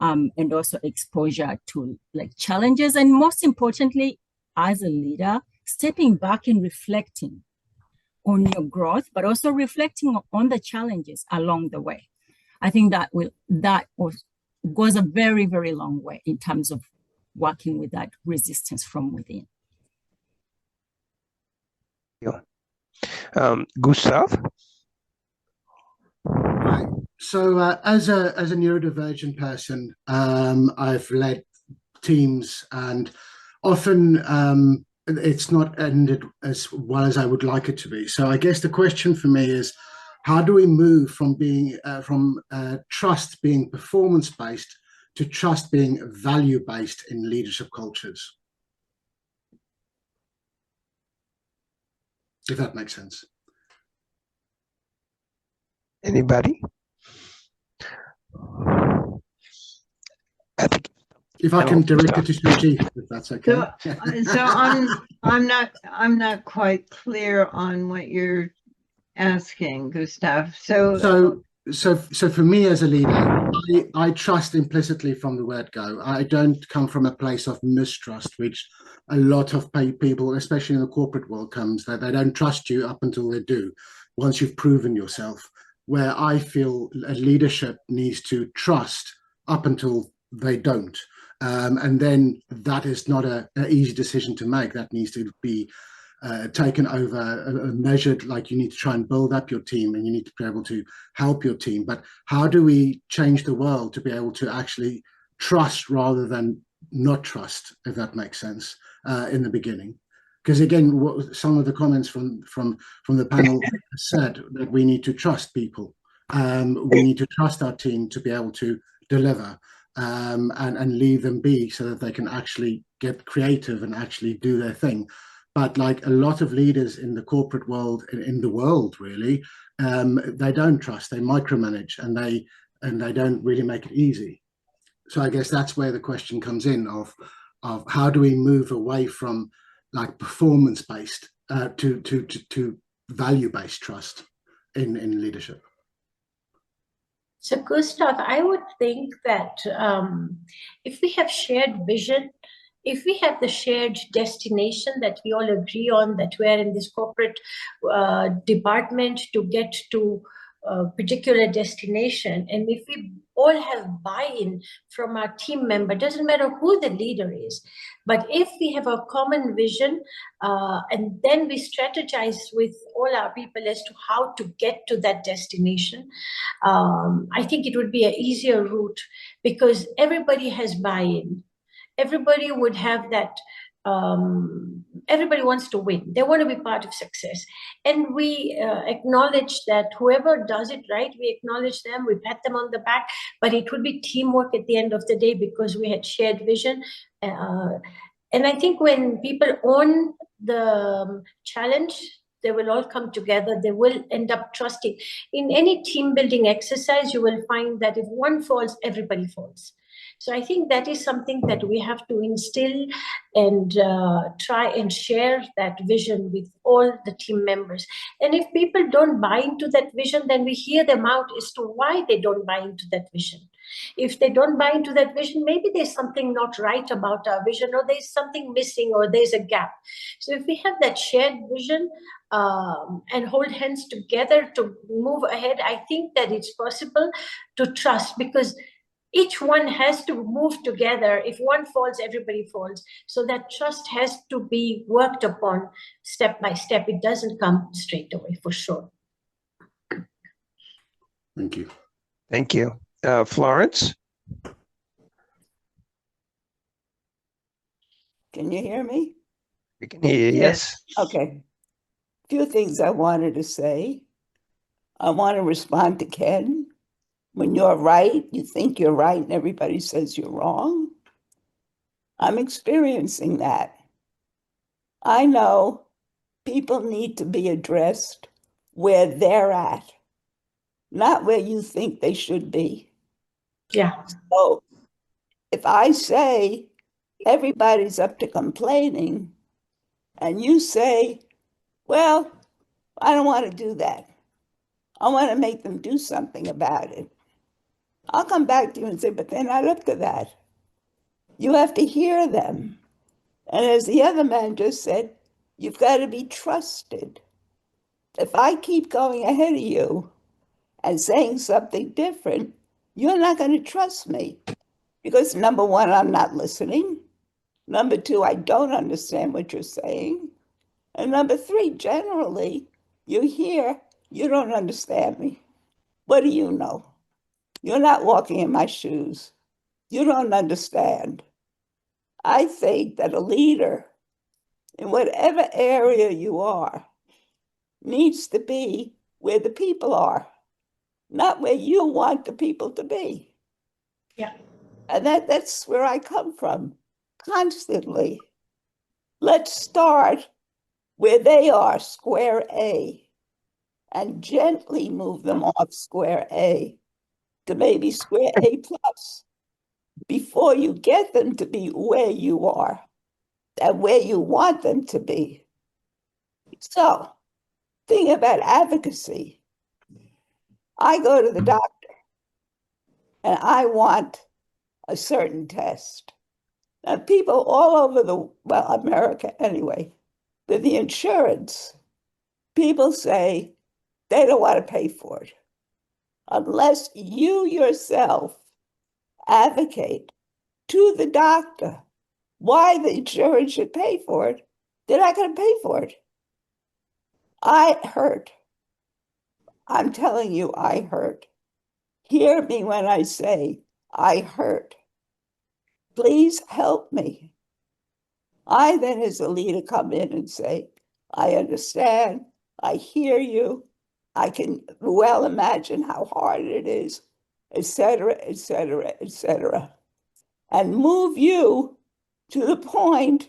and also exposure to like challenges. And most importantly, as a leader, stepping back and reflecting on your growth, but also reflecting on the challenges along the way. I think that goes a very, very long way in terms of working with that resistance from within. Gustav? Right. So as a neurodivergent person, I've led teams, and often it's not ended as well as I would like it to be. So I guess the question for me is, how do we move from being trust being performance-based to trust being value-based in leadership cultures? if that makes sense. Anybody? I think if I can direct it to Sanjiv, if that's okay. So I'm not quite clear on what you're asking, Gustav. So for me as a leader, I trust implicitly from the word go. I don't come from a place of mistrust, which a lot of people, especially in the corporate world, comes that they don't trust you up until they do, once you've proven yourself. Where I feel a leadership needs to trust up until they don't. And then that is not an easy decision to make. That needs to be taken over, measured, like you need to try and build up your team and you need to be able to help your team. But how do we change the world to be able to actually trust rather than not trust, if that makes sense, in the beginning? Because again, what some of the comments from the panel said that we need to trust people. We need to trust our team to be able to deliver and leave them be so that they can actually get creative and actually do their thing. But like a lot of leaders in the corporate world, in the world really, they don't trust, they micromanage, and they don't really make it easy. So I guess that's where the question comes in of how do we move away from like performance-based to value-based trust in leadership. So Gustav, I would think that if we have shared vision, if we have the shared destination that we all agree on, that we're in this corporate department to get to a particular destination, and if we all have buy-in from our team member, doesn't matter who the leader is, but if we have a common vision and then we strategize with all our people as to how to get to that destination, I think it would be an easier route because everybody has buy-in. Everybody would have that, everybody wants to win. They want to be part of success. And we acknowledge that whoever does it right, we acknowledge them, we pat them on the back, but it would be teamwork at the end of the day because we had shared vision. And I think when people own the challenge, they will all come together. They will end up trusting. In any team building exercise, you will find that if one falls, everybody falls. So I think that is something that we have to instill and try and share that vision with all the team members. And if people don't buy into that vision, then we hear them out as to why they don't buy into that vision. If they don't buy into that vision, maybe there's something not right about our vision, or there's something missing, or there's a gap. So if we have that shared vision and hold hands together to move ahead, I think that it's possible to trust, because each one has to move together. If one falls, everybody falls. So that trust has to be worked upon step by step. It doesn't come straight away, for sure. Thank you. Thank you. Florence? Can you hear me? We can hear you, yes. Okay. A few things I wanted to say. I want to respond to Ken. When you're right, you think you're right, and everybody says you're wrong. I'm experiencing that. I know people need to be addressed where they're at, not where you think they should be. Yeah. So if I say everybody's up to complaining, and you say, well, I don't want to do that. I want to make them do something about it. I'll come back to you and say, but they're not up to that. You have to hear them. And as the other man just said, you've got to be trusted. If I keep going ahead of you and saying something different, you're not going to trust me. Because number one, I'm not listening. Number two, I don't understand what you're saying. And number three, generally, you hear, you don't understand me. What do you know? You're not walking in my shoes. You don't understand. I think that a leader, in whatever area you are, needs to be where the people are, not where you want the people to be. Yeah. And that's where I come from, constantly. Let's start where they are square A and gently move them off square A to maybe square A plus before you get them to be where you are and where you want them to be. So, think about advocacy. I go to the doctor and I want a certain test. And people all over America anyway, with the insurance, people say they don't want to pay for it. Unless you yourself advocate to the doctor why the insurance should pay for it, they're not going to pay for it. I hurt. I'm telling you, I hurt. Hear me when I say I hurt. Please help me. I then, as a leader, come in and say, I understand, I hear you, I can well imagine how hard it is, etc., etc., etc., and move you to the point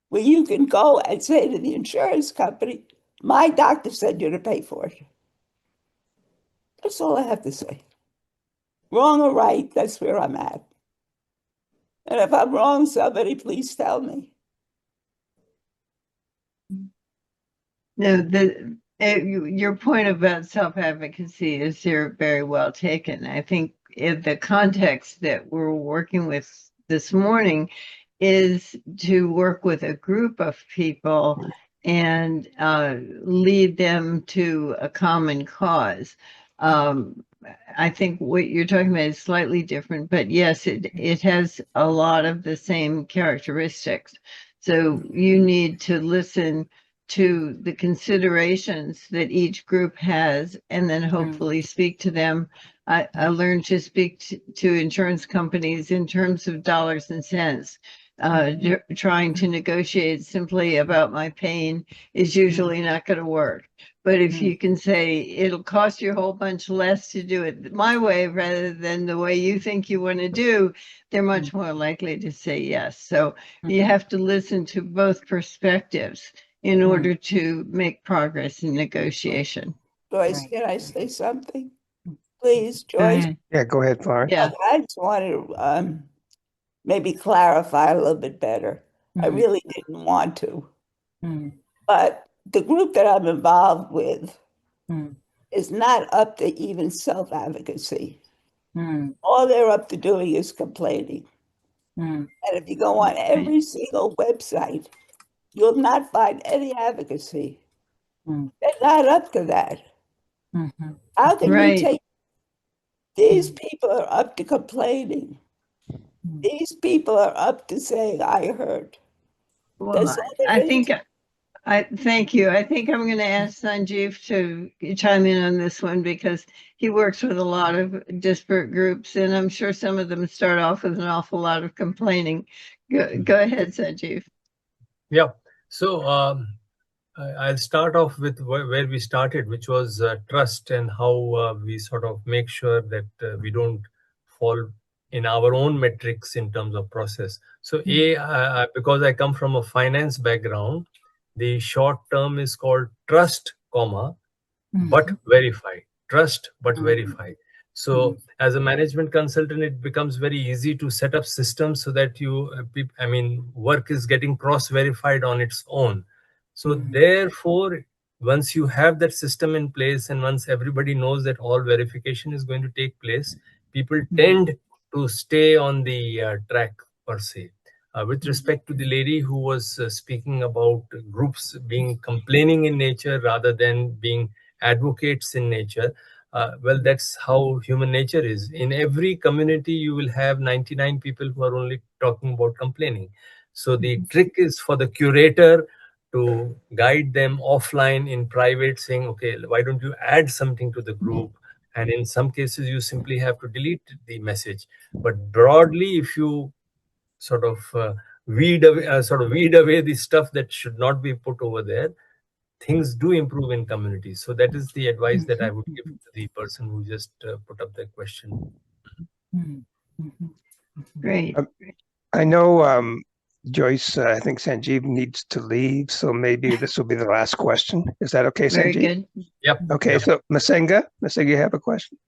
where you can go and say to the insurance company, my doctor said you're to pay for it. That's all I have to say. Wrong or right, that's where I'm at. And if I'm wrong, somebody please tell me. No, your point about self-advocacy is here very well taken. I think in the context that we're working with this morning is to work with a group of people and lead them to a common cause. I think what you're talking about is slightly different, but yes, it has a lot of the same characteristics. So you need to listen to the considerations that each group has and then hopefully speak to them. I learned to speak to insurance companies in terms of dollars and cents. Trying to negotiate simply about my pain is usually not going to work. But if you can say it'll cost you a whole bunch less to do it my way rather than the way you think you want to do, they're much more likely to say yes. So you have to listen to both perspectives in order to make progress in negotiation. Joyce, can I say something? Please, Joyce. Yeah, go ahead, Florence. Yeah. I just want to maybe clarify a little bit better. I really didn't want to. But the group that I'm involved with is not up to even self-advocacy. All they're up to doing is complaining. And if you go on every single website, you'll not find any advocacy. They're not up to that. How can you take these people are up to complaining? These people are up to saying, I heard. Well, I thank you. I think I'm going to ask Sanjiv to chime in on this one because he works with a lot of disparate groups, and I'm sure some of them start off with an awful lot of complaining. Go ahead, Sanjiv. Yeah. So I'll start off with where we started, which was trust and how we sort of make sure that we don't fall in our own metrics in terms of process. So because I come from a finance background, the short term is called trust, but verify. Trust, but verify. So as a management consultant, it becomes very easy to set up systems so that work is getting cross-verified on its own. So therefore, once you have that system in place and once everybody knows that all verification is going to take place, people tend to stay on the track per se. With respect to the lady who was speaking about groups being complaining in nature rather than being advocates in nature, well, that's how human nature is. In every community, you will have 99 people who are only talking about complaining. So the trick is for the curator to guide them offline in private, saying, okay, why don't you add something to the group? And in some cases, you simply have to delete the message. But broadly, if you sort of weed away the stuff that should not be put over there, things do improve in communities. So that is the advice that I would give to the person who just put up the question. Great. I know Joyce, I think Sanjiv needs to leave, so maybe this will be the last question. Is that okay, Very Sanjiv? good. Yep. Okay, Yep. so Masenga, you have a question?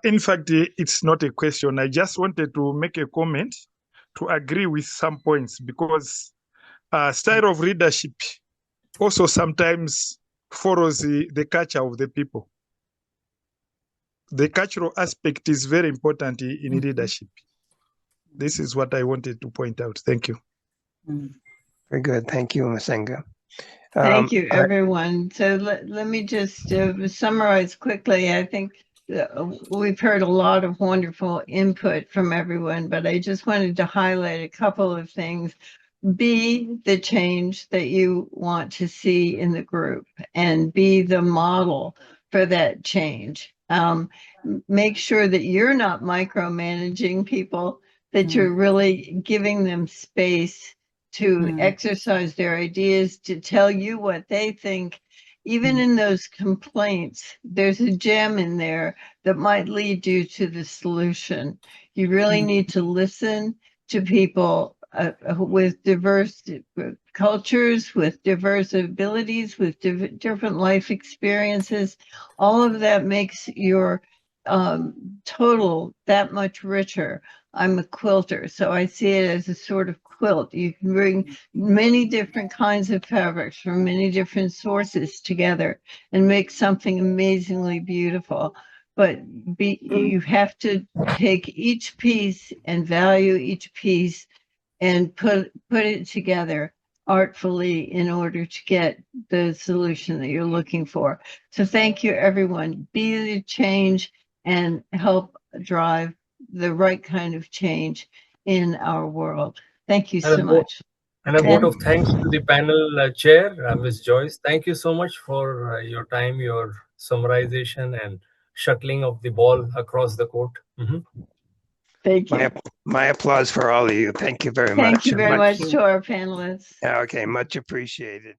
In fact, it's not a question. I just wanted to make a comment to agree with some points, because style of leadership also sometimes follows the culture of the people. The cultural aspect is very important in leadership. This is what I wanted to point out. Thank you. Very good. Thank you, Masenga. Thank you, everyone. So let me just summarize quickly. I think we've heard a lot of wonderful input from everyone, but I just wanted to highlight a couple of things. Be the change that you want to see in the group, and be the model for that change. Make sure that you're not micromanaging people, that you're really giving them space to exercise their ideas, to tell you what they think. Even in those complaints, there's a gem in there that might lead you to the solution. You really need to listen to people with diverse cultures, with diverse abilities, with different life experiences. All of that makes your total that much richer. I'm a quilter, so I see it as a sort of quilt. You can bring many different kinds of fabrics from many different sources together and make something amazingly beautiful. But you have to take each piece and value each piece and put it together artfully in order to get the solution that you're looking for. So thank you, everyone. Be the change and help drive the right kind of change in our world. Thank you so much. And a vote of thanks to the panel chair, Ms. Joyce. Thank you so much for your time, your summarization, and shuttling of the ball across the court. Thank you. My applause for all of you. Thank you very much. Thank you very much to our panelists. Okay, much appreciated.